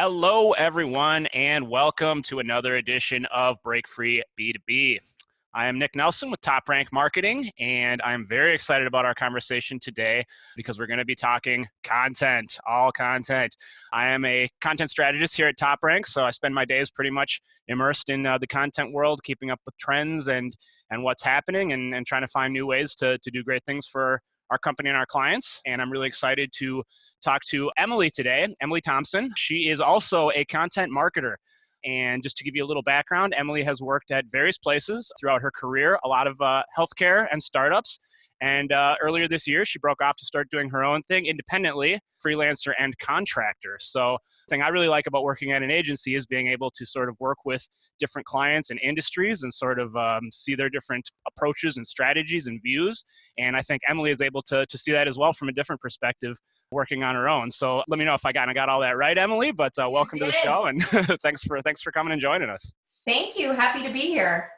Hello, everyone, and welcome to another edition of Break Free B2B. I am Nick Nelson with TopRank Marketing, and I'm very excited about our conversation today because we're going to be talking content, all content. I am a content strategist here at TopRank, so I spend my days pretty much immersed in the content world, keeping up with trends and what's happening and trying to find new ways to do great things for our company and our clients. And I'm really excited to talk to Emily today, Emily Thompson. She is also a content marketer. And just to give you a little background, Emily has worked at various places throughout her career, a lot of healthcare and startups. And earlier this year, she broke off to start doing her own thing independently, freelancer and contractor. So the thing I really like about working at an agency is being able to sort of work with different clients and industries and sort of see their different approaches and strategies and views. And I think Emily is able to see that as well from a different perspective, working on her own. So let me know if I got all that right, Emily, but welcome to the show, and thanks for coming and joining us. Thank you. Happy to be here.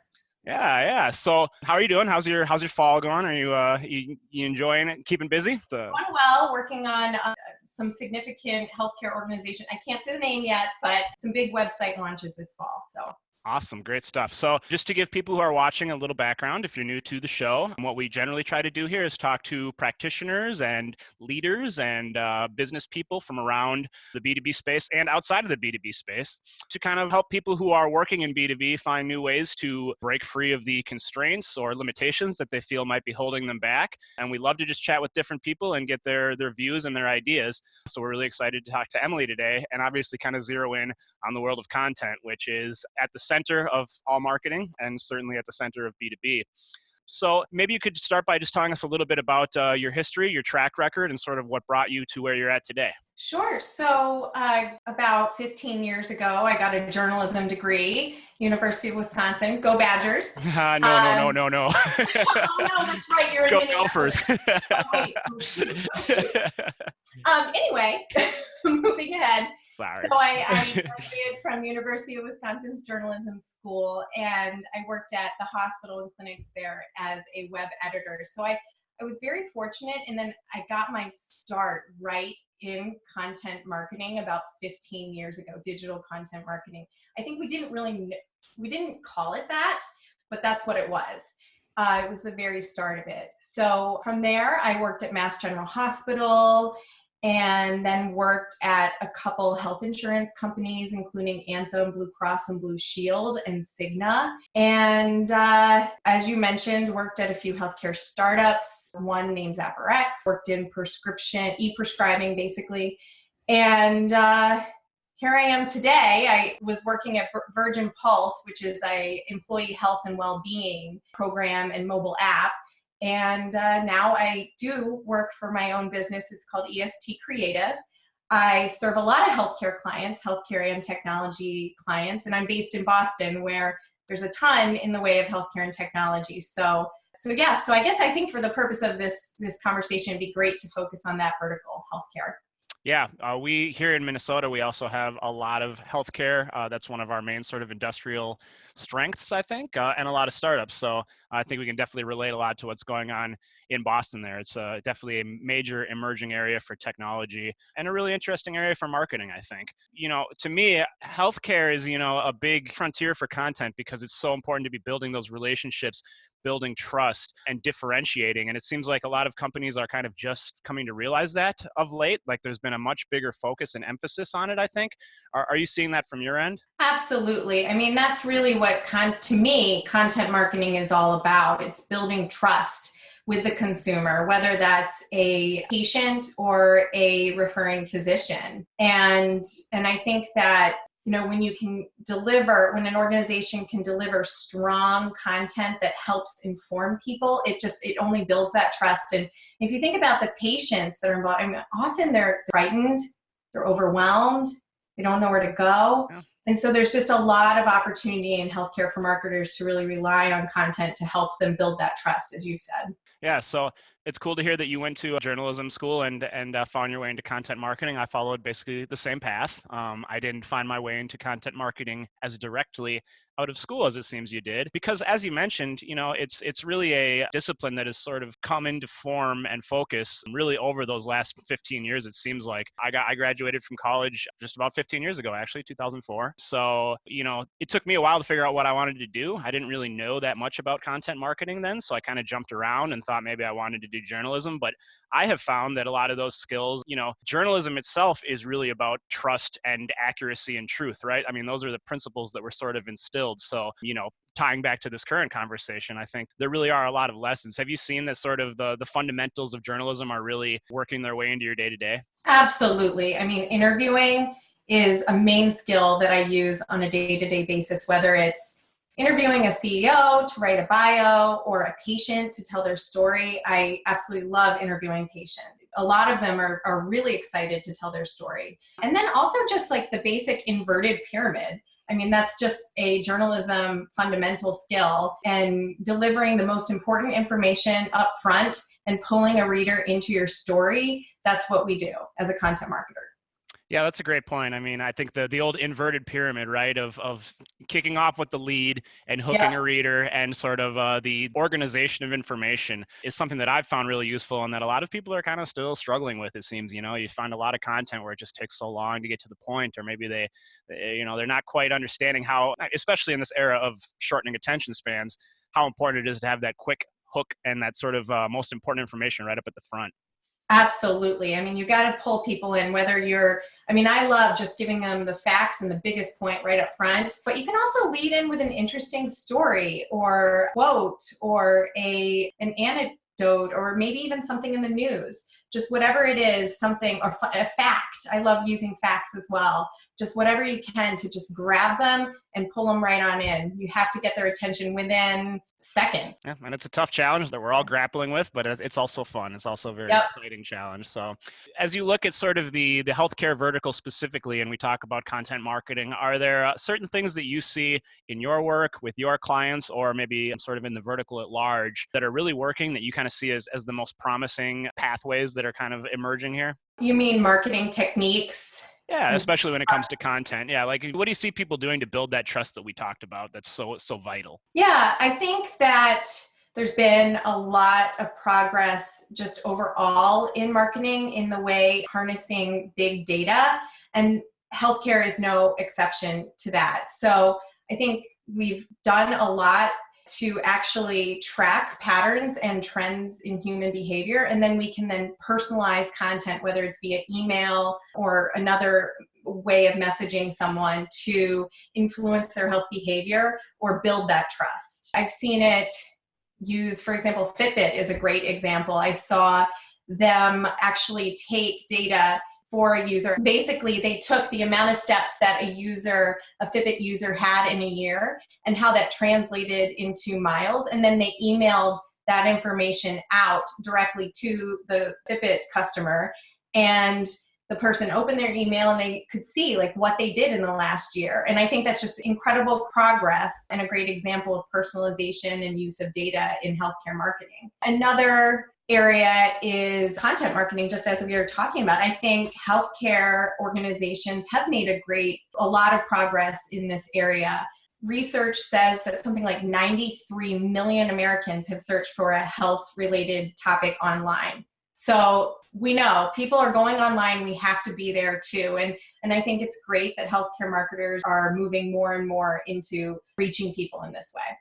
Yeah. So how are you doing? How's your fall going? Are you enjoying it? Keeping busy? It's going well, working on some significant healthcare organization. I can't say the name yet, but some big website launches this fall. So awesome. Great stuff. So just to give people who are watching a little background, if you're new to the show, what we generally try to do here is talk to practitioners and leaders and business people from around the B2B space and outside of the B2B space to kind of help people who are working in B2B find new ways to break free of the constraints or limitations that they feel might be holding them back. And we love to just chat with different people and get their views and their ideas. So we're really excited to talk to Emily today and obviously kind of zero in on the world of content, which is at the center of all marketing and certainly at the center of B2B. So maybe you could start by just telling us a little bit about your history, your track record, and sort of what brought you to where you're at today. Sure. So about 15 years ago, I got a journalism degree, University of Wisconsin. Go Badgers. No. Oh, no, that's right. You're in Go Minneapolis. Anyway, moving ahead. Sorry. So I graduated from University of Wisconsin's journalism school, and I worked at the hospital and clinics there as a web editor. So I was very fortunate, and then I got my start right in content marketing about 15 years ago, digital content marketing. I think we didn't call it that, but that's what it was. It was the very start of it. So from there, I worked at Mass General Hospital and then worked at a couple health insurance companies, including Anthem, Blue Cross and Blue Shield, and Cigna. And as you mentioned, worked at a few healthcare startups, one named ZapperX, worked in e-prescribing basically. And here I am today. I was working at Virgin Pulse, which is a employee health and well-being program and mobile app. And now I do work for my own business. It's called EST Creative. I serve a lot of healthcare clients, healthcare and technology clients, and I'm based in Boston, where there's a ton in the way of healthcare and technology. So I guess I think for the purpose of this conversation, it'd be great to focus on that vertical, healthcare. Yeah, we here in Minnesota, we also have a lot of healthcare. That's one of our main sort of industrial strengths, I think, and a lot of startups. So I think we can definitely relate a lot to what's going on in Boston there. It's definitely a major emerging area for technology and a really interesting area for marketing, I think. To me, healthcare is, a big frontier for content because it's so important to be building those relationships, building trust and differentiating. And it seems like a lot of companies are kind of just coming to realize that of late. Like there's been a much bigger focus and emphasis on it, I think. Are you seeing that from your end? Absolutely. I mean, that's really what, to me, content marketing is all about. It's building trust with the consumer, whether that's a patient or a referring physician. And I think that when when an organization can deliver strong content that helps inform people, it only builds that trust. And if you think about the patients that are involved, often they're frightened, they're overwhelmed, they don't know where to go. Yeah. And so there's just a lot of opportunity in healthcare for marketers to really rely on content to help them build that trust, as you said. Yeah. So It's cool to hear that you went to journalism school and found your way into content marketing. I followed basically the same path. I didn't find my way into content marketing as directly out of school as it seems you did, because as you mentioned, it's really a discipline that has sort of come into form and focus really over those last 15 years. It seems like I graduated from college just about 15 years ago, actually 2004. So it took me a while to figure out what I wanted to do. I didn't really know that much about content marketing then, so I kind of jumped around and thought maybe I wanted to do journalism. But I have found that a lot of those skills, journalism itself is really about trust and accuracy and truth, right? I mean, those are the principles that were sort of instilled. So, tying back to this current conversation, I think there really are a lot of lessons. Have you seen that sort of the fundamentals of journalism are really working their way into your day to day? Absolutely. I mean, interviewing is a main skill that I use on a day-to-day basis, whether it's interviewing a CEO to write a bio or a patient to tell their story. I absolutely love interviewing patients. A lot of them are really excited to tell their story. And then also just like the basic inverted pyramid. I mean, that's just a journalism fundamental skill, and delivering the most important information up front and pulling a reader into your story. That's what we do as a content marketer. Yeah, that's a great point. I mean, I think the old inverted pyramid, right, of kicking off with the lead and hooking Yeah, a reader and sort of the organization of information is something that I've found really useful and that a lot of people are kind of still struggling with, it seems. You find a lot of content where it just takes so long to get to the point, or maybe they're not quite understanding how, especially in this era of shortening attention spans, how important it is to have that quick hook and that sort of most important information right up at the front. absolutely. I mean, you got to pull people in, I love just giving them the facts and the biggest point right up front, but you can also lead in with an interesting story or quote or an anecdote or maybe even something in the news. Just whatever it is, something, or a fact. I love using facts as well. Just whatever you can to just grab them and pull them right on in. You have to get their attention within seconds. Yeah, and it's a tough challenge that we're all grappling with, but it's also fun. It's also a very Yep. exciting challenge. So as you look at sort of the healthcare vertical specifically, and we talk about content marketing, are there certain things that you see in your work with your clients, or maybe sort of in the vertical at large, that are really working that you kind of see as the most promising pathways that are kind of emerging here? You mean marketing techniques? Yeah, especially when it comes to content. Yeah, like what do you see people doing to build that trust that we talked about that's so vital? Yeah, I think that there's been a lot of progress just overall in marketing in the way harnessing big data, and healthcare is no exception to that. So I think we've done a lot to actually track patterns and trends in human behavior, and then we can then personalize content, whether it's via email or another way of messaging someone to influence their health behavior or build that trust. I've seen it used, for example, Fitbit is a great example. I saw them actually take data for a user. Basically, they took the amount of steps that a Fitbit user had in a year and how that translated into miles, and then they emailed that information out directly to the Fitbit customer, and the person opened their email and they could see like what they did in the last year. And I think that's just incredible progress and a great example of personalization and use of data in healthcare marketing. Another area is content marketing, just as we were talking about. I think healthcare organizations have made a lot of progress in this area. Research says that something like 93 million Americans have searched for a health-related topic online. So we know people are going online, we have to be there too. And I think it's great that healthcare marketers are moving more and more into reaching people in this way.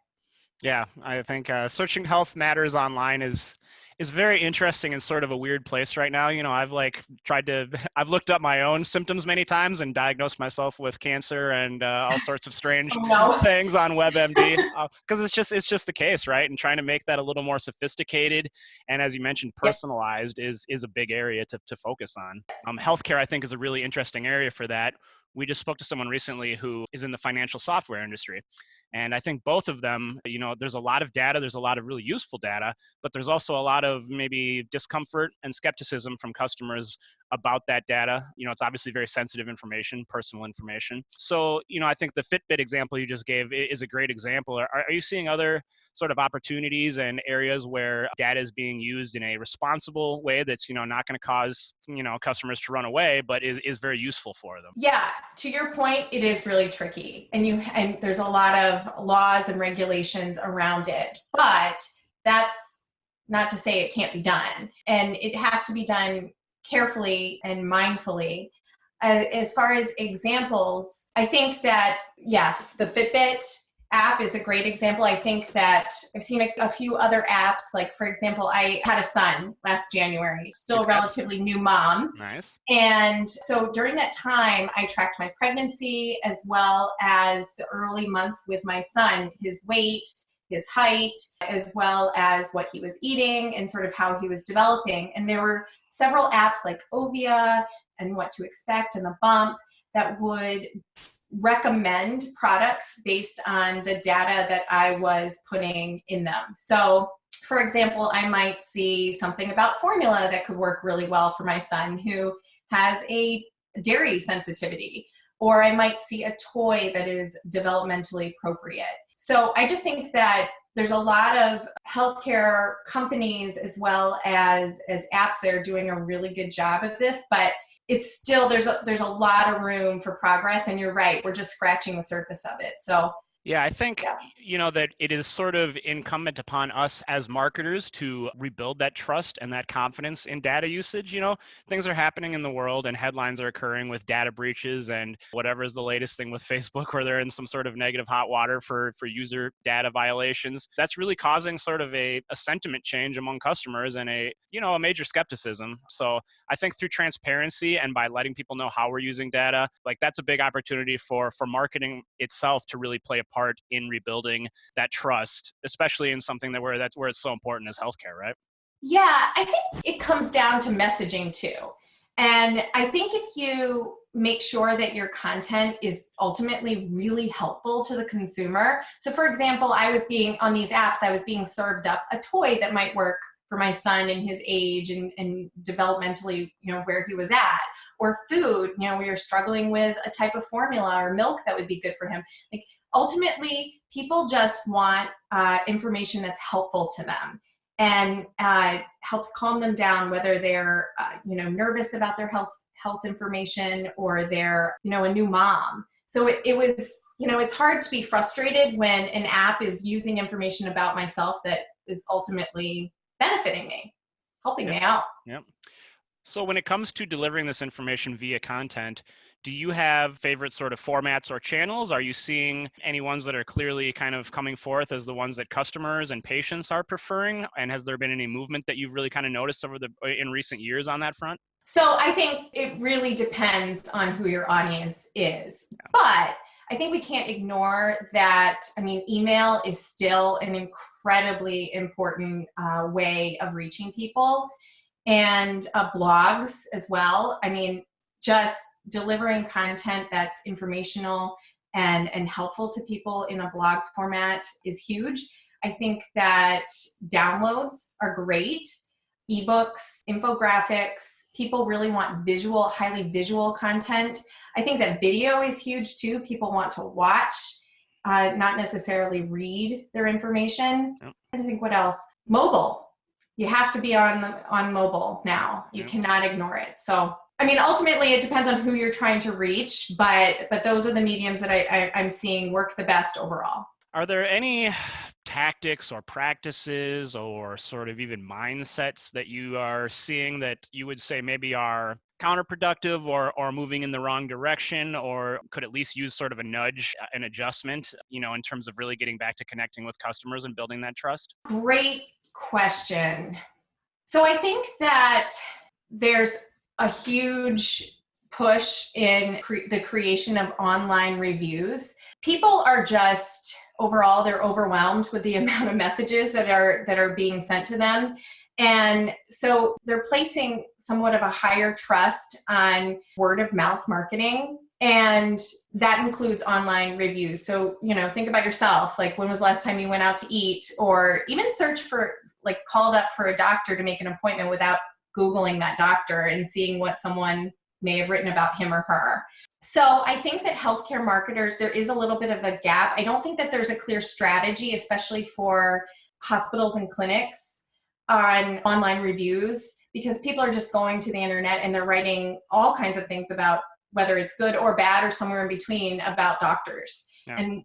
Yeah, I think searching health matters online is very interesting and sort of a weird place right now. I've I've looked up my own symptoms many times and diagnosed myself with cancer and all sorts of strange Oh, no. things on WebMD because it's just the case, right? And trying to make that a little more sophisticated and, as you mentioned, personalized is a big area to focus on. Healthcare, I think, is a really interesting area for that. We just spoke to someone recently who is in the financial software industry. And I think both of them, there's a lot of data, there's a lot of really useful data, but there's also a lot of maybe discomfort and skepticism from customers about that data. It's obviously very sensitive information, personal information. So, I think the Fitbit example you just gave is a great example. Are you seeing other sort of opportunities and areas where data is being used in a responsible way that's, not going to cause, customers to run away, but is very useful for them? Yeah, to your point, it is really tricky. And there's a lot of laws and regulations around it. But that's not to say it can't be done. And it has to be done carefully and mindfully. As far as examples, I think that, yes, the Fitbit app is a great example. I think that I've seen a few other apps. Like, for example, I had a son last January, still a relatively new mom. Nice. And so during that time, I tracked my pregnancy as well as the early months with my son, his weight, his height, as well as what he was eating and sort of how he was developing. And there were several apps like Ovia and What to Expect and The Bump that would recommend products based on the data that I was putting in them. So, for example, I might see something about formula that could work really well for my son who has a dairy sensitivity, or I might see a toy that is developmentally appropriate. So I just think that there's a lot of healthcare companies as well as apps that are doing a really good job of this, but it's still, there's a lot of room for progress, and you're right, we're just scratching the surface of it. So yeah, I think, that it is sort of incumbent upon us as marketers to rebuild that trust and that confidence in data usage. Things are happening in the world and headlines are occurring with data breaches and whatever is the latest thing with Facebook where they're in some sort of negative hot water for user data violations. That's really causing sort of a sentiment change among customers and a major skepticism. So I think through transparency and by letting people know how we're using data, like that's a big opportunity for marketing itself to really play a part in rebuilding that trust, especially in something that's where it's so important as healthcare, right? yeah, I think it comes down to messaging too. And I think if you make sure that your content is ultimately really helpful to the consumer. So for example, on these apps, I was being served up a toy that might work for my son and his age and developmentally, where he was at, or food, we were struggling with a type of formula or milk that would be good for him. Like, ultimately, people just want information that's helpful to them and helps calm them down, whether they're nervous about their health information or they're a new mom. So it was it's hard to be frustrated when an app is using information about myself that is ultimately benefiting me, helping me out. Yep. So when it comes to delivering this information via content, do you have favorite sort of formats or channels? Are you seeing any ones that are clearly kind of coming forth as the ones that customers and patients are preferring? And has there been any movement that you've really kind of noticed in recent years on that front? So I think it really depends on who your audience is. But I think we can't ignore that. I mean, email is still an incredibly important way of reaching people, and blogs as well. I mean, just delivering content that's informational and helpful to people in a blog format is huge. I think that downloads are great. Ebooks, infographics, people really want highly visual content. I think that video is huge too. People want to watch, not necessarily read their information. Yep. I think what else? Mobile. You have to be on mobile now. You cannot ignore it. So, I mean, ultimately, it depends on who you're trying to reach, but those are the mediums that I'm seeing work the best overall. Are there any tactics or practices or sort of even mindsets that you are seeing that you would say maybe are counterproductive or moving in the wrong direction, or could at least use sort of a nudge, an adjustment, in terms of really getting back to connecting with customers and building that trust? Great question. So I think that there's a huge push in the creation of online reviews. People are just overall, they're overwhelmed with the amount of messages that are being sent to them. And so they're placing somewhat of a higher trust on word of mouth marketing And that includes online reviews. So, think about yourself. Like, when was the last time you went out to eat, or even search for, like, called up for a doctor to make an appointment without Googling that doctor and seeing what someone may have written about him or her. So I think that healthcare marketers, there is a little bit of a gap. I don't think that there's a clear strategy, especially for hospitals and clinics, on online reviews, because people are just going to the internet and they're writing all kinds of things about, whether it's good or bad or somewhere in between, about doctors. Yeah. And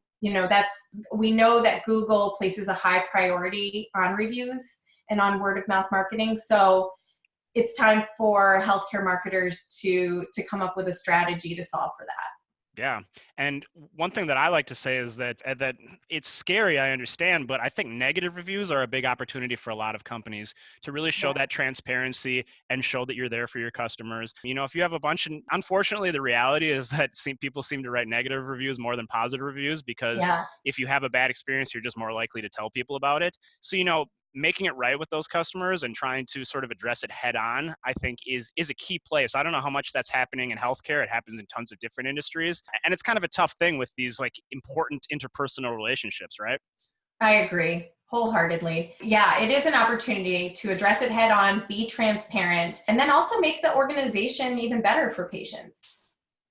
we know that Google places a high priority on reviews and on word of mouth marketing. So it's time for healthcare marketers to come up with a strategy to solve for that. Yeah. And one thing that I like to say is that it's scary, I understand, but I think negative reviews are a big opportunity for a lot of companies to really show that transparency and show that you're there for your customers. If you have a bunch, and unfortunately the reality is that people seem to write negative reviews more than positive reviews, because if you have a bad experience, you're just more likely to tell people about it. So, making it right with those customers and trying to sort of address it head on, I think is a key place. I don't know how much that's happening in healthcare. It happens in tons of different industries. And it's kind of a tough thing with these, like, important interpersonal relationships, right? I agree wholeheartedly. Yeah, it is an opportunity to address it head on, be transparent, and then also make the organization even better for patients.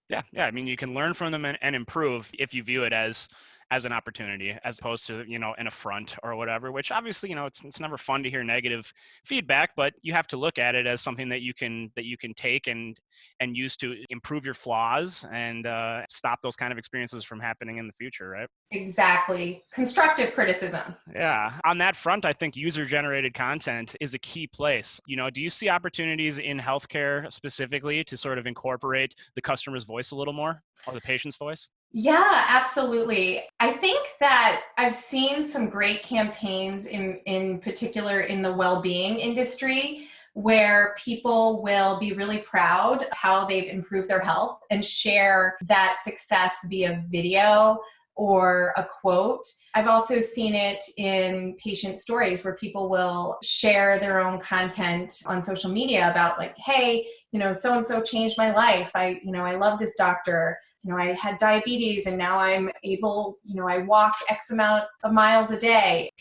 Yeah. I mean, you can learn from them and improve if you view it as an opportunity, as opposed to, an affront or whatever, which obviously, it's never fun to hear negative feedback, but you have to look at it as something that you can take and use to improve your flaws and stop those kind of experiences from happening in the future, right? Exactly. Constructive criticism. Yeah. On that front, I think user-generated content is a key place. Do you see opportunities in healthcare specifically to sort of incorporate the customer's voice a little more, or the patient's voice? Yeah, absolutely. I think that I've seen some great campaigns in particular in the well-being industry, where people will be really proud of how they've improved their health and share that success via video or a quote. I've also seen it in patient stories where people will share their own content on social media about, like, hey, so-and-so changed my life. I love this doctor. I had diabetes and now I'm able, I walk X amount of miles a day.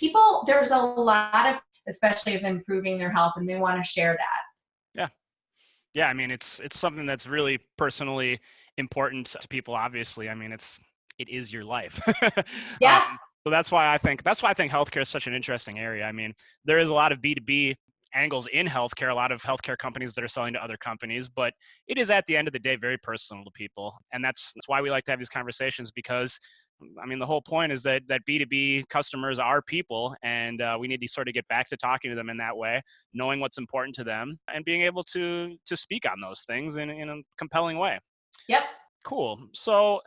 There's a lot of, especially of improving their health, and they want to share that. Yeah. I mean, it's something that's really personally important to people, obviously. I mean, it is your life. Yeah. So that's why I think healthcare is such an interesting area. I mean, there is a lot of B2B angles in healthcare, a lot of healthcare companies that are selling to other companies, but it is at the end of the day very personal to people. And that's why we like to have these conversations, because I mean, the whole point is that B2B customers are people, and we need to sort of get back to talking to them in that way, knowing what's important to them and being able to speak on those things in a compelling way. Yep. Cool. So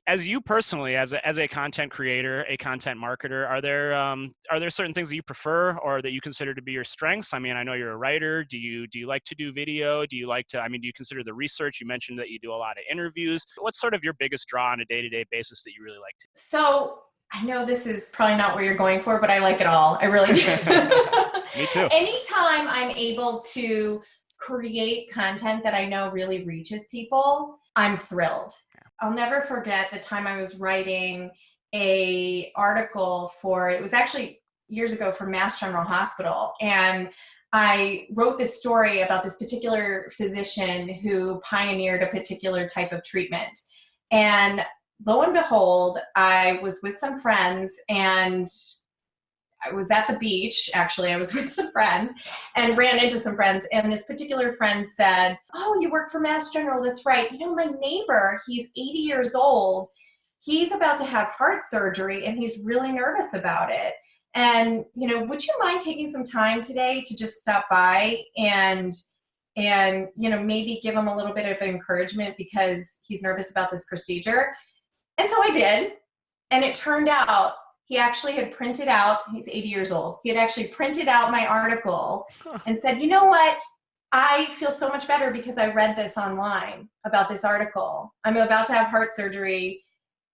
as you personally, as a content creator, a content marketer, are there certain things that you prefer or that you consider to be your strengths? I mean, I know you're a writer. Do you like to do video? Do you consider the research? You mentioned that you do a lot of interviews. What's sort of your biggest draw on a day-to-day basis that you really like to do? So I know this is probably not what you're going for, but I like it all. I really do. Me too. Anytime I'm able to create content that I know really reaches people, I'm thrilled. I'll never forget the time I was writing a article it was actually years ago, for Mass General Hospital. And I wrote this story about this particular physician who pioneered a particular type of treatment. And lo and behold, I was with some friends, and I was at the beach. Actually, I was with some friends and ran into some friends. And this particular friend said, "Oh, you work for Mass General? That's right. My neighbor, he's 80 years old. He's about to have heart surgery and he's really nervous about it. And, would you mind taking some time today to just stop by and maybe give him a little bit of encouragement because he's nervous about this procedure?" And so I did. And it turned out he actually had printed out, he's 80 years old, he had actually printed out my article and said, "You know what? I feel so much better because I read this online about this article. I'm about to have heart surgery,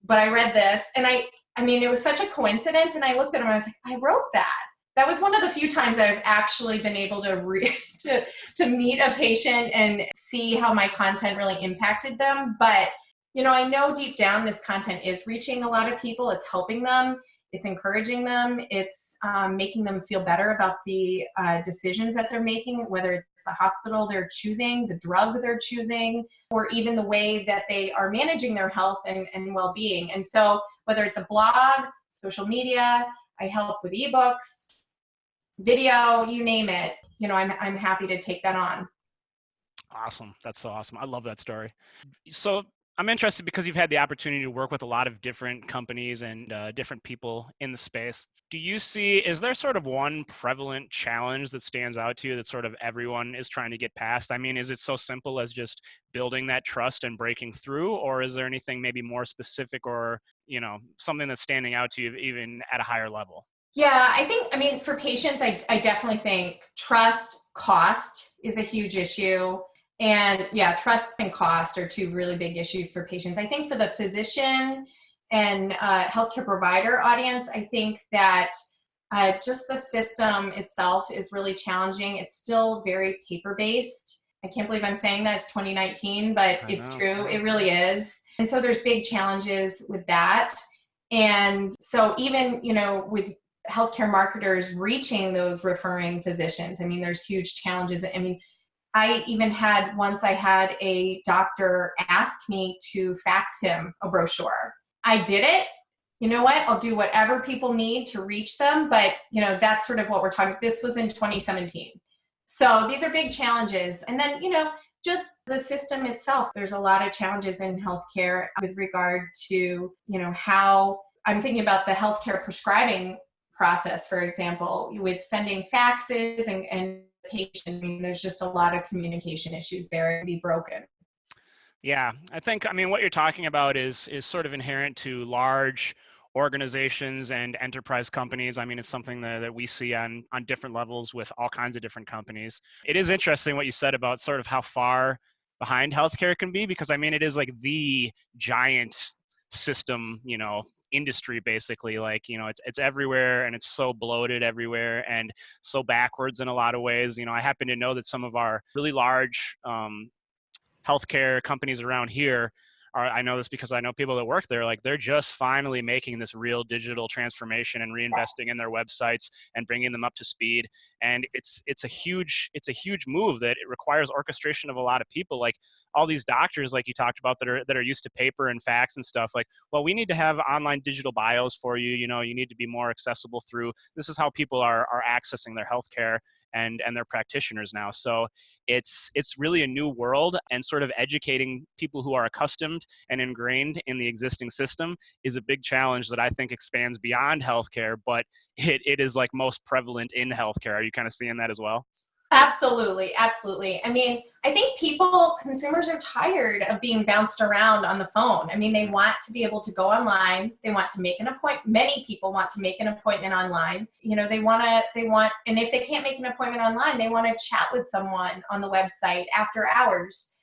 but I read this." And I mean, it was such a coincidence. And I looked at him, I was like, I wrote that. That was one of the few times I've actually been able to to meet a patient and see how my content really impacted them. But I know deep down this content is reaching a lot of people. It's helping them. It's encouraging them. It's making them feel better about the decisions that they're making, whether it's the hospital they're choosing, the drug they're choosing, or even the way that they are managing their health and well-being. And so whether it's a blog, social media, I help with ebooks, video, you name it, I'm happy to take that on. Awesome. That's so awesome. I love that story. So I'm interested because you've had the opportunity to work with a lot of different companies and different people in the space. Is there sort of one prevalent challenge that stands out to you that sort of everyone is trying to get past? I mean, is it so simple as just building that trust and breaking through, or is there anything maybe more specific or, something that's standing out to you even at a higher level? Yeah, I mean, for patients, I definitely think trust, cost is a huge issue. And yeah, trust and cost are two really big issues for patients. I think for the physician and healthcare provider audience, I think that just the system itself is really challenging. It's still very paper-based. I can't believe I'm saying that. It's 2019, but it's true. It really is. And so there's big challenges with that. And so even, with healthcare marketers reaching those referring physicians, I mean, there's huge challenges. I mean, I had a doctor ask me to fax him a brochure. I did it. You know what? I'll do whatever people need to reach them. But, that's sort of what we're talking. This was in 2017. So these are big challenges. And then, just the system itself, there's a lot of challenges in healthcare with regard to, how I'm thinking about the healthcare prescribing process, for example, with sending faxes and patient. I mean, there's just a lot of communication issues there to be broken. Yeah, I mean, what you're talking about is sort of inherent to large organizations and enterprise companies. I mean, it's something that we see on different levels with all kinds of different companies. It is interesting what you said about sort of how far behind healthcare can be, because I mean, it is like the giant system, industry basically. Like, it's everywhere, and it's so bloated everywhere and so backwards in a lot of ways. I happen to know that some of our really large healthcare companies around here I know this because I know people that work there, like they're just finally making this real digital transformation and reinvesting in their websites and bringing them up to speed. And it's a huge move that it requires orchestration of a lot of people. Like all these doctors, like you talked about, that are used to paper and fax and stuff. Like, well, we need to have online digital bios for you. You need to be more accessible through. This is how people are accessing their healthcare and their practitioners now. So it's really a new world, and sort of educating people who are accustomed and ingrained in the existing system is a big challenge that I think expands beyond healthcare, but it is like most prevalent in healthcare. Are you kind of seeing that as well? Absolutely. Absolutely. I mean, I think consumers are tired of being bounced around on the phone. I mean, they want to be able to go online. They want to make an appointment. Many people want to make an appointment online. And if they can't make an appointment online, they want to chat with someone on the website after hours.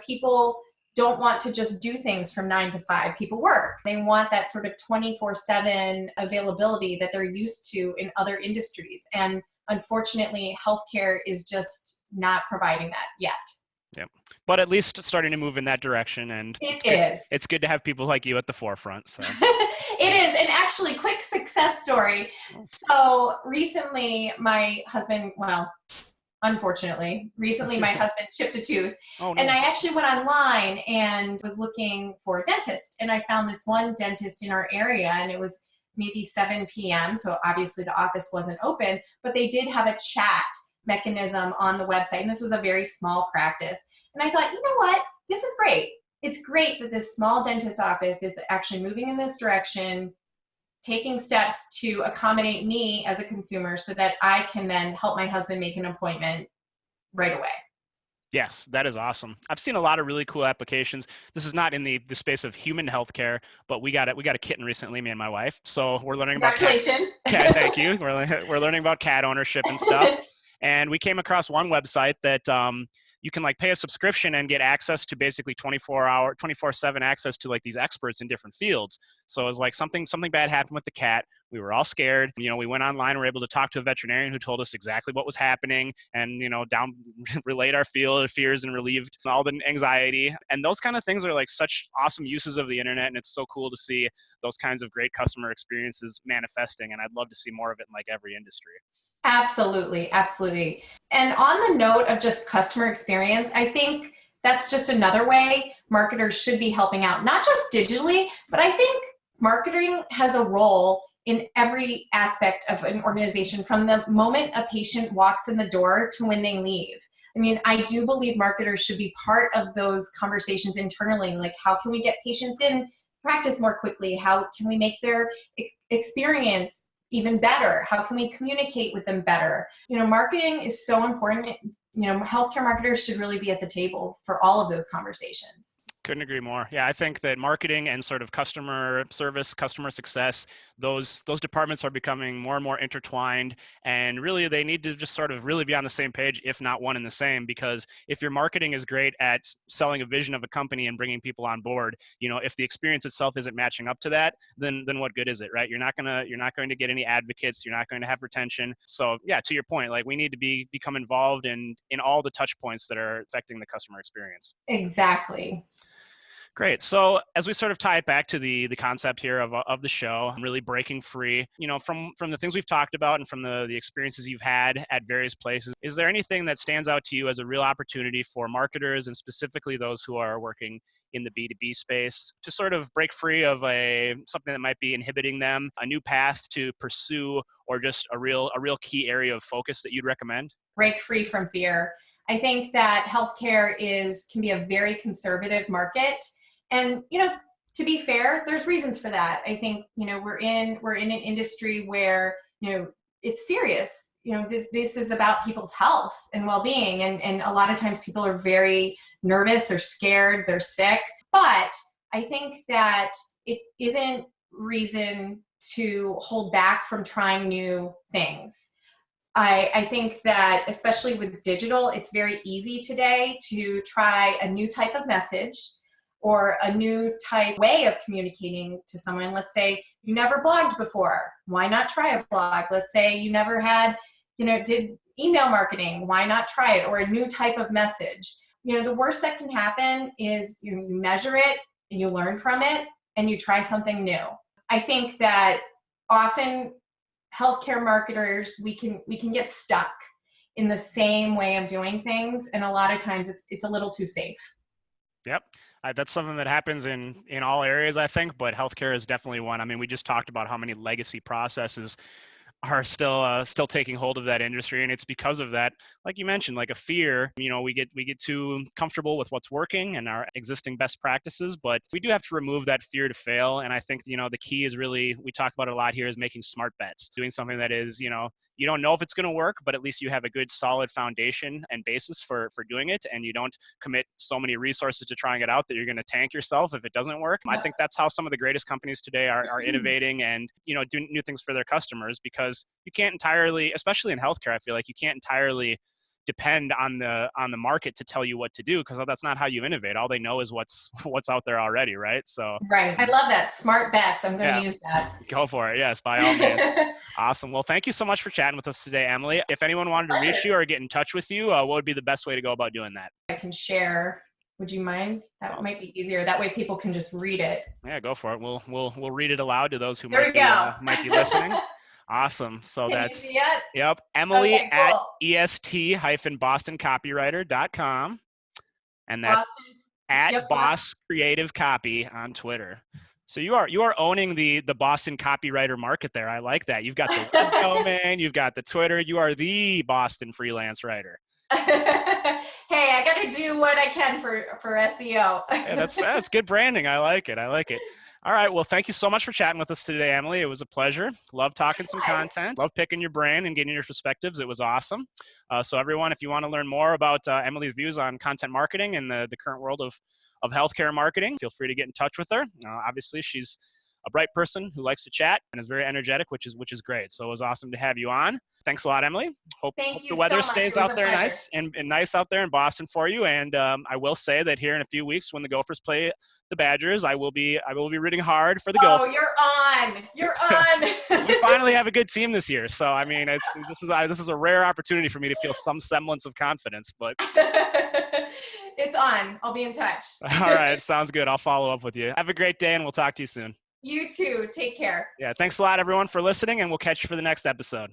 People don't want to just do things from 9 to 5. People work. They want that sort of 24/7 availability that they're used to in other industries. And unfortunately, healthcare is just not providing that yet. Yeah, but at least starting to move in that direction, and it's good to have people like you at the forefront. So it is. And actually, quick success story. So recently, my husband, unfortunately, my husband chipped a tooth. Oh, no. And I actually went online and was looking for a dentist. And I found this one dentist in our area, and it was maybe 7 p.m. So obviously the office wasn't open, but they did have a chat mechanism on the website. And this was a very small practice. And I thought, you know what? This is great. It's great that this small dentist office is actually moving in this direction, taking steps to accommodate me as a consumer so that I can then help my husband make an appointment right away. Yes, that is awesome. I've seen a lot of really cool applications. This is not in the space of human healthcare, but we got a kitten recently, me and my wife. So we're learning about congratulations. Cat, thank you. We're learning about cat ownership and stuff. And we came across one website that you can like pay a subscription and get access to basically 24/7 access to like these experts in different fields. So it was like something bad happened with the cat. We were all scared. We went online, we were able to talk to a veterinarian who told us exactly what was happening and, relayed our fears and relieved all the anxiety. And those kind of things are like such awesome uses of the internet. And it's so cool to see those kinds of great customer experiences manifesting. And I'd love to see more of it in like every industry. Absolutely, absolutely. And on the note of just customer experience, I think that's just another way marketers should be helping out, not just digitally, but I think marketing has a role in every aspect of an organization from the moment a patient walks in the door to when they leave. I mean, I do believe marketers should be part of those conversations internally, like how can we get patients in practice more quickly? How can we make their experience even better? How can we communicate with them better? Marketing is so important. Healthcare marketers should really be at the table for all of those conversations. Couldn't agree more. Yeah, I think that marketing and sort of customer service, customer success, those departments are becoming more and more intertwined, and really they need to just sort of really be on the same page, if not one and the same, because if your marketing is great at selling a vision of a company and bringing people on board, if the experience itself isn't matching up to that, then what good is it, right? You're not going to get any advocates, you're not going to have retention. So yeah, to your point, like we need to become involved in all the touch points that are affecting the customer experience. Exactly. Great. So as we sort of tie it back to the concept here of the show, really breaking free, from the things we've talked about and from the experiences you've had at various places, is there anything that stands out to you as a real opportunity for marketers and specifically those who are working in the B2B space to sort of break free of something that might be inhibiting them, a new path to pursue, or just a real key area of focus that you'd recommend? Break free from fear. I think that healthcare can be a very conservative market. And, to be fair, there's reasons for that. I think, we're in an industry where, it's serious. This is about people's health and well-being. And a lot of times people are very nervous, they're scared, they're sick. But I think that it isn't reason to hold back from trying new things. I think that especially with digital, it's very easy today to try a new type of message or a new type way of communicating to someone. Let's say you never blogged before. Why not try a blog? Let's say you never did email marketing. Why not try it? Or a new type of message. The worst that can happen is you measure it and you learn from it and you try something new. I think that often healthcare marketers, we can get stuck in the same way of doing things. And a lot of times it's a little too safe. Yep. That's something that happens in all areas, I think, but healthcare is definitely one. I mean, we just talked about how many legacy processes are still taking hold of that industry, and it's because of that, like you mentioned, like a fear. We get too comfortable with what's working and our existing best practices, but we do have to remove that fear to fail. And I think the key is really, we talk about it a lot here, is making smart bets, doing something that is you don't know if it's going to work, but at least you have a good solid foundation and basis for doing it, and you don't commit so many resources to trying it out that you're going to tank yourself if it doesn't work. I think that's how some of the greatest companies today are innovating and doing new things for their customers, because you can't entirely, especially in healthcare, I feel like you can't entirely depend on the market to tell you what to do, because that's not how you innovate. All they know is what's out there already, right? So right. I love that. Smart bets. I'm going to use that. Go for it. Yes, by all means. Awesome. Well, thank you so much for chatting with us today, Emily. If anyone wanted to reach you or get in touch with you, what would be the best way to go about doing that? I can share. Would you mind? That might be easier. That way people can just read it. Yeah, go for it. We'll read it aloud to those who might be listening. Awesome. So Can that's, you see it? Yep. Emily okay, at cool. est-bostoncopywriter.com. And that's at Boss Creative Copy on Twitter. So you are owning the Boston copywriter market there. I like that. You've got the web domain, you've got the Twitter, you are the Boston freelance writer. Hey, I got to do what I can for SEO. Yeah, that's good branding. I like it. All right. Well, thank you so much for chatting with us today, Emily. It was a pleasure. Love talking some content. Love picking your brain and getting your perspectives. It was awesome. So everyone, if you want to learn more about Emily's views on content marketing and the current world of healthcare marketing, feel free to get in touch with her. Obviously, she's a bright person who likes to chat and is very energetic, which is great. So it was awesome to have you on. Thanks a lot, Emily. Hope Thank the you weather so much. stays It was out a there pleasure. nice and nice out there in Boston for you. And I will say that here in a few weeks, when the Gophers play the Badgers, I will be rooting hard for the Gophers. Oh, you're on. You're on. We finally have a good team this year, so I mean, this is a rare opportunity for me to feel some semblance of confidence. But it's on. I'll be in touch. all right, sounds good. I'll follow up with you. Have a great day, and we'll talk to you soon. You too. Take care. Yeah, thanks a lot, everyone, for listening, and we'll catch you for the next episode.